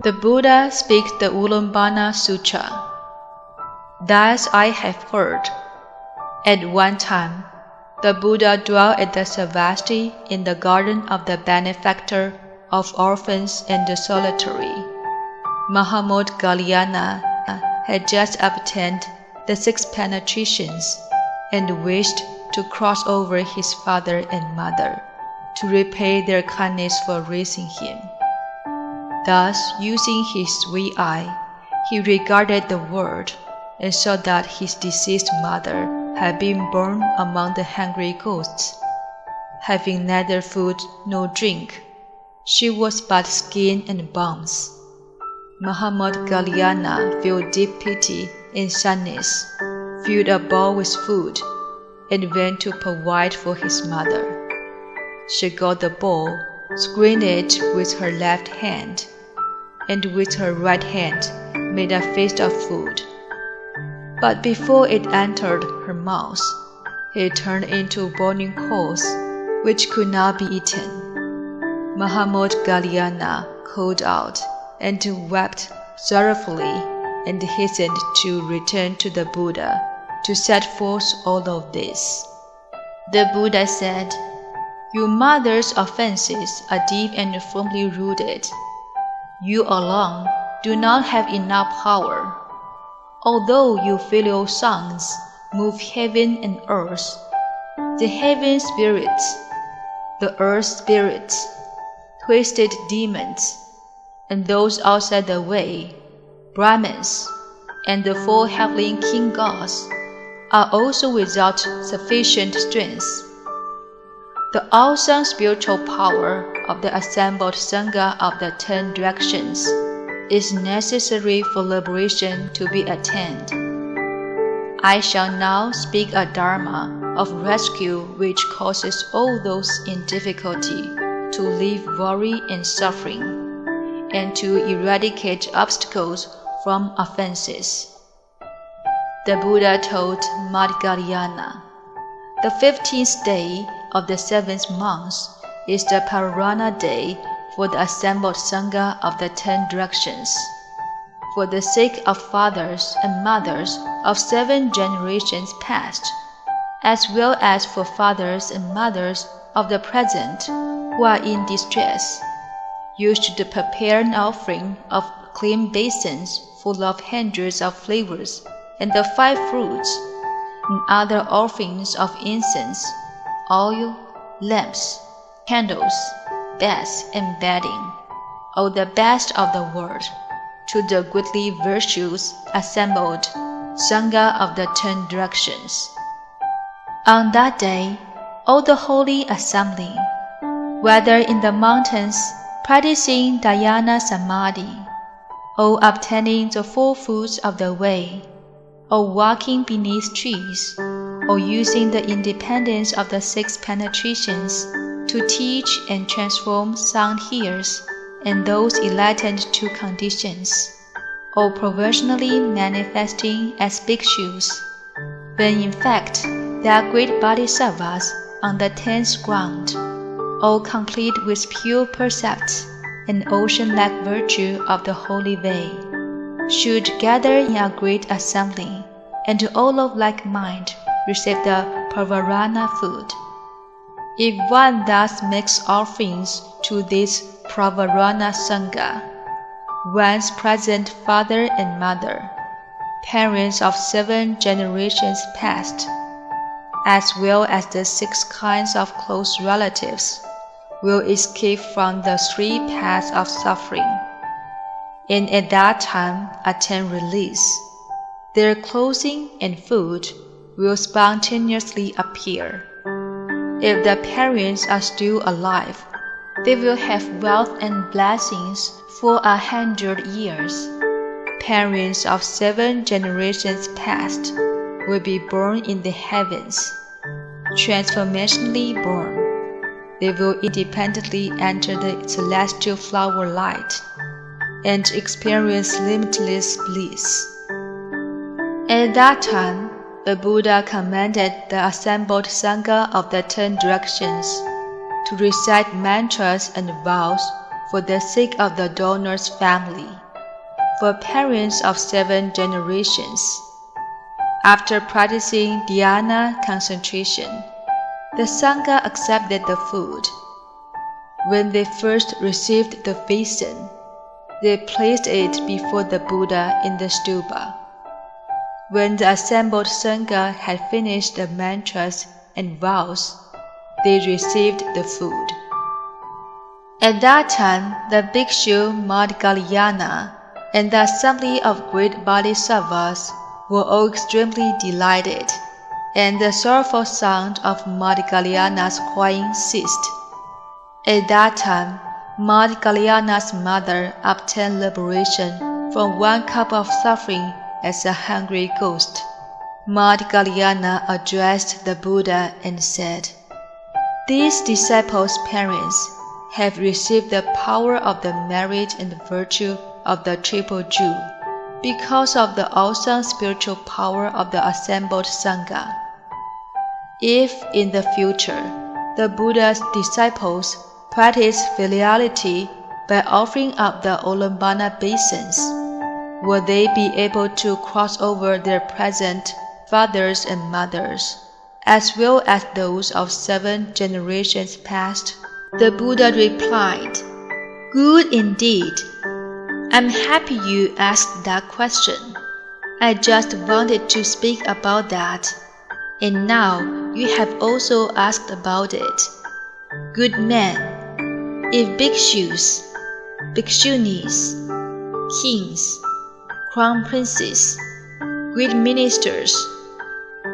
The Buddha speaks the Ullambana Sutra. Thus I have heard. At one time, the Buddha dwelt at the Savasti in the garden of the benefactor of orphans and the solitary. Mahamud Galyana had just obtained the 6 penetrations and wished to cross over his father and mother to repay their kindness for raising him. Thus, using his sweet eye, he regarded the world and saw that his deceased mother had been born among the hungry ghosts. Having neither food nor drink, she was but skin and bones. Mahamud Galyana felt deep pity and sadness, filled a bowl with food, and went to provide for his mother. She got the bowl, screened it with her left hand, and with her right hand made a feast of food. But before it entered her mouth, it turned into burning coals, which could not be eaten. Mahamud Galyana called out and wept sorrowfully and hastened to return to the Buddha to set forth all of this. The Buddha said, "Your mother's offenses are deep and firmly rooted. You alone do not have enough power. Although your filial sons move heaven and earth, the heaven spirits, the earth spirits, twisted demons, and those outside the way, Brahmins, and the 4 heavenly king gods, are also without sufficient strength. The awesome spiritual power of the assembled Sangha of the 10 directions is necessary for liberation to be attained. I shall now speak a dharma of rescue which causes all those in difficulty to leave worry and suffering, and to eradicate obstacles from offenses." The Buddha told Madhgalyana, "The 15th day of the 7th month is the Pararana day for the assembled Sangha of the 10 directions. For the sake of fathers and mothers of 7 generations past, as well as for fathers and mothers of the present who are in distress, you should prepare an offering of clean basins full of hundreds of flavors and the 5 fruits, and other offerings of incense, oil, lamps, candles, beds, and bedding, all the best of the world, to the goodly virtues assembled Sangha of the 10 directions. On that day, all the holy assembly, whether in the mountains practicing dhyana samadhi, or obtaining the 4 fruits of the way, or walking beneath trees, or using the independence of the 6 penetrations to teach and transform sound hearers and those enlightened to conditions, or provisionally manifesting as bhikshus, when in fact they are great bodhisattvas on the 10th ground, all complete with pure percepts and ocean-like virtue of the holy way, should gather in a great assembly, and all of like mind receive the Pravarana food. If one thus makes offerings to this Pravarana Sangha, one's present father and mother, parents of 7 generations past, as well as the 6 kinds of close relatives, will escape from the 3 paths of suffering, and at that time attain release. Their clothing and food will spontaneously appear. If the parents are still alive, they will have wealth and blessings for 100 years. Parents of 7 generations past will be born in the heavens, transformationally born. They will independently enter the celestial flower light and experience limitless bliss. At that time, the Buddha commanded the assembled Sangha of the 10 directions to recite mantras and vows for the sake of the donor's family, for parents of 7 generations. After practicing dhyana concentration, the Sangha accepted the food. When they first received the basin, they placed it before the Buddha in the stupa. When the assembled Sangha had finished the mantras and vows, they received the food. At that time, the Bhikshu Madhgalyana and the assembly of great bodhisattvas were all extremely delighted, and the sorrowful sound of Madhgalyana's crying ceased. At that time, Madhgalyana's mother obtained liberation from 1 cup of suffering as a hungry ghost. Madhgalyana addressed the Buddha and said, "These disciples' parents have received the power of the merit and virtue of the Triple Jewel because of the awesome spiritual power of the assembled Sangha. If in the future the Buddha's disciples practice filiality by offering up the Ulambana basins, will they be able to cross over their present fathers and mothers, as well as those of 7 generations past?" The Buddha replied, "Good indeed. I'm happy you asked that question. I just wanted to speak about that, and now you have also asked about it. Good man, if bhikshus, bhikshunis, kings, crown princes, great ministers,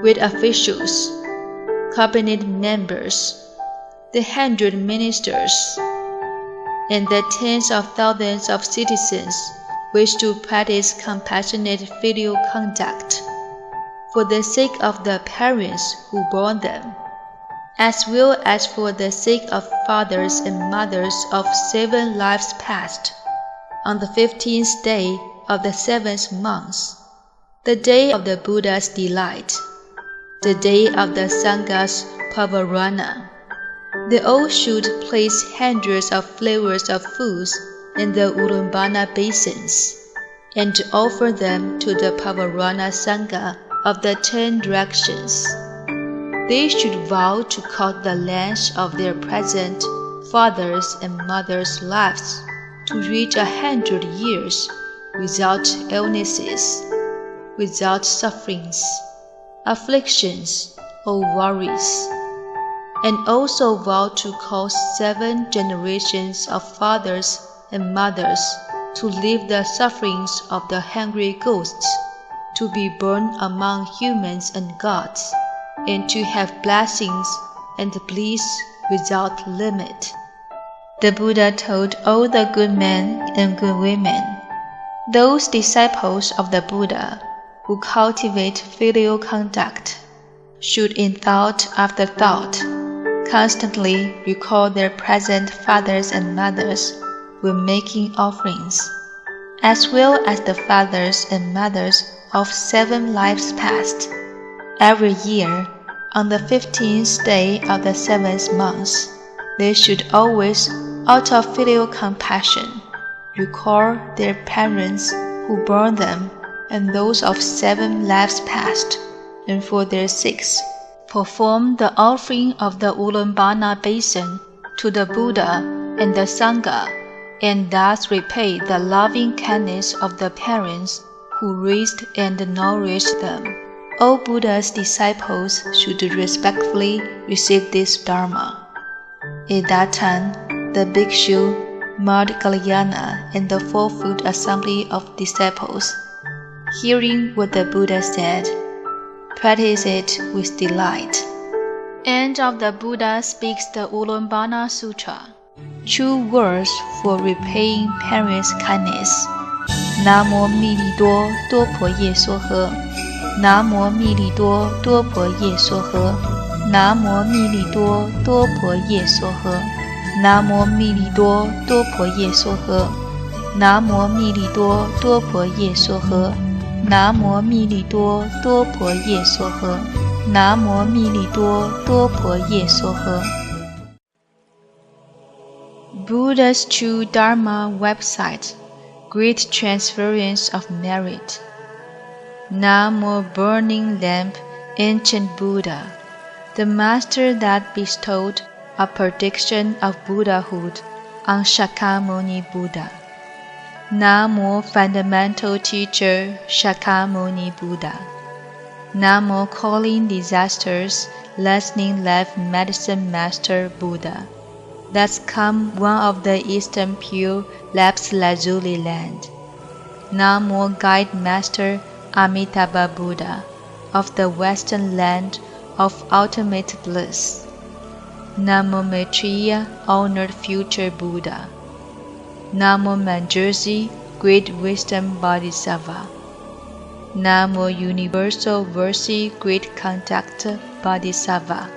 great officials, cabinet members, the 100 ministers, and the tens of thousands of citizens wish to practice compassionate filial conduct for the sake of the parents who bore them, as well as for the sake of fathers and mothers of 7 lives past, on the 15th day of the 7th month, the day of the Buddha's delight, the day of the Sangha's pavarana, they all should place hundreds of flavors of foods in the Ulambana basins, and offer them to the Pavarana Sangha of the 10 directions. They should vow to cut the length of their present fathers' and mothers' lives to reach 100 years without illnesses, without sufferings, afflictions, or worries, and also vow to cause 7 generations of fathers and mothers to leave the sufferings of the hungry ghosts, to be born among humans and gods, and to have blessings and bliss without limit." The Buddha told all the good men and good women, those disciples of the Buddha who cultivate filial conduct should in thought after thought constantly recall their present fathers and mothers when making offerings, as well as the fathers and mothers of 7 lives past. Every year, on the 15th day of the 7th month, they should always, out of filial compassion, recall their parents who bore them and those of 7 lives past, and for their sakes perform the offering of the Ulambana basin to the Buddha and the Sangha, and thus repay the loving kindness of the parents who raised and nourished them. All Buddha's disciples should respectfully receive this Dharma. At that time, the Bhikshu Madhgalyana and the fourfold assembly of disciples, hearing what the Buddha said, practice it with delight. End of the Buddha speaks the Ulambana Sutra. True words for repaying parents' kindness. Namo Mili Do Do Po Ye So He. Namo Mili Do Do Po Ye So He. Namo Mili Do Do Po Ye So He. Namo Mili Do Do Po Ye So He. Namo Mili Do Do Po Ye So He. Namo Mili Do Do Po Ye So He. Namo Mili Do Do Po Ye So He. Buddha's True Dharma website, Great Transference of Merit. Namo Burning Lamp, Ancient Buddha, the master that bestowed a prediction of Buddhahood on Shakyamuni Buddha. Namo Fundamental Teacher Shakyamuni Buddha. Namo Calling Disasters, Lessening Life Medicine Master Buddha. That's come one of the Eastern Pure Lapse Lazuli land. Namo Guide Master Amitabha Buddha of the Western land of ultimate bliss. Namo Maitreya Honored Future Buddha. Namo Manjusri Great Wisdom Bodhisattva. Namo Universal Mercy Great Conduct Bodhisattva.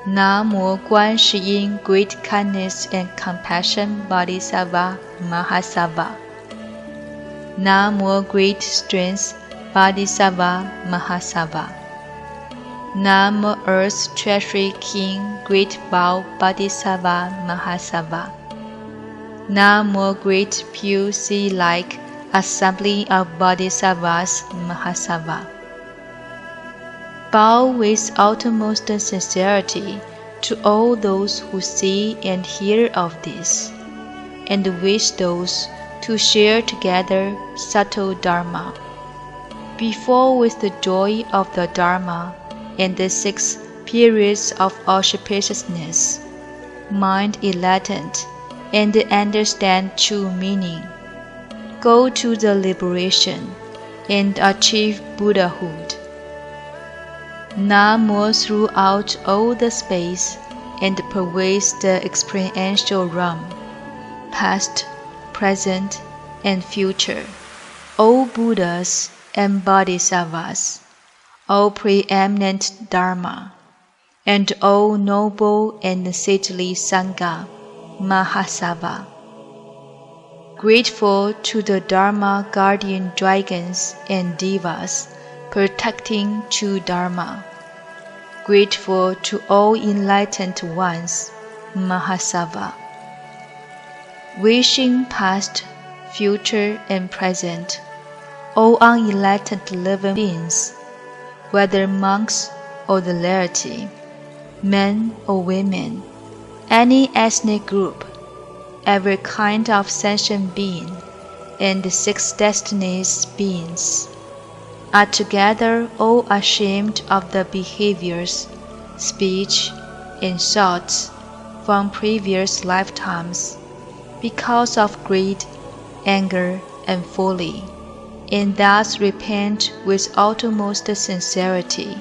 Namo Guan Shi Great Kindness and Compassion Bodhisattva Mahasattva. Namo Great Strength Bodhisattva Mahasattva. Namo Earth's Treasury King Great Vow Bodhisattva Mahasattva. Namo Great Pure Sea-like Assembly of Bodhisattvas Mahasattva. Bow with utmost sincerity to all those who see and hear of this, and wish those to share together subtle Dharma. Before with the joy of the Dharma and the 6 periods of auspiciousness, mind enlightened and understand true meaning. Go to the liberation and achieve Buddhahood. Namo throughout all the space and pervades the experiential realm, past, present, and future, all Buddhas and Bodhisattvas, all preeminent Dharma, and all noble and saintly Sangha, Mahasattva. Grateful to the Dharma guardian dragons and devas protecting true Dharma. Grateful to all enlightened ones, Mahasattva. Wishing past, future, and present, all unenlightened living beings, whether monks or the laity, men or women, any ethnic group, every kind of sentient being, and the 6 destinies beings, are together all ashamed of the behaviors, speech, and thoughts from previous lifetimes, because of greed, anger, and folly, and thus repent with utmost sincerity,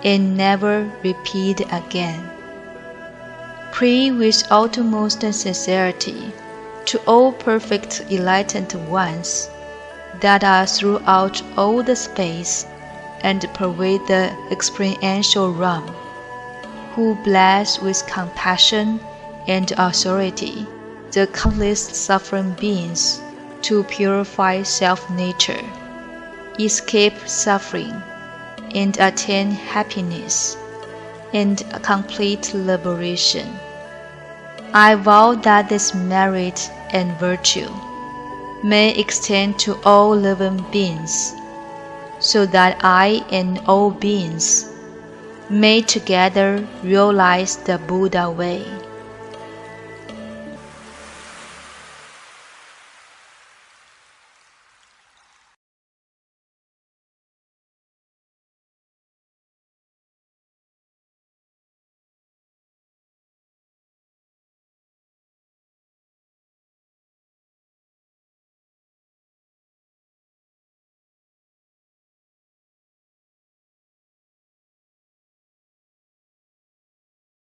and never repeat again. Pray with utmost sincerity to all perfect enlightened ones that are throughout all the space and pervade the experiential realm, who bless with compassion and authority the countless suffering beings to purify self-nature, escape suffering, and attain happiness and complete liberation. I vow that this merit and virtue may extend to all living beings, so that I and all beings may together realize the Buddha way.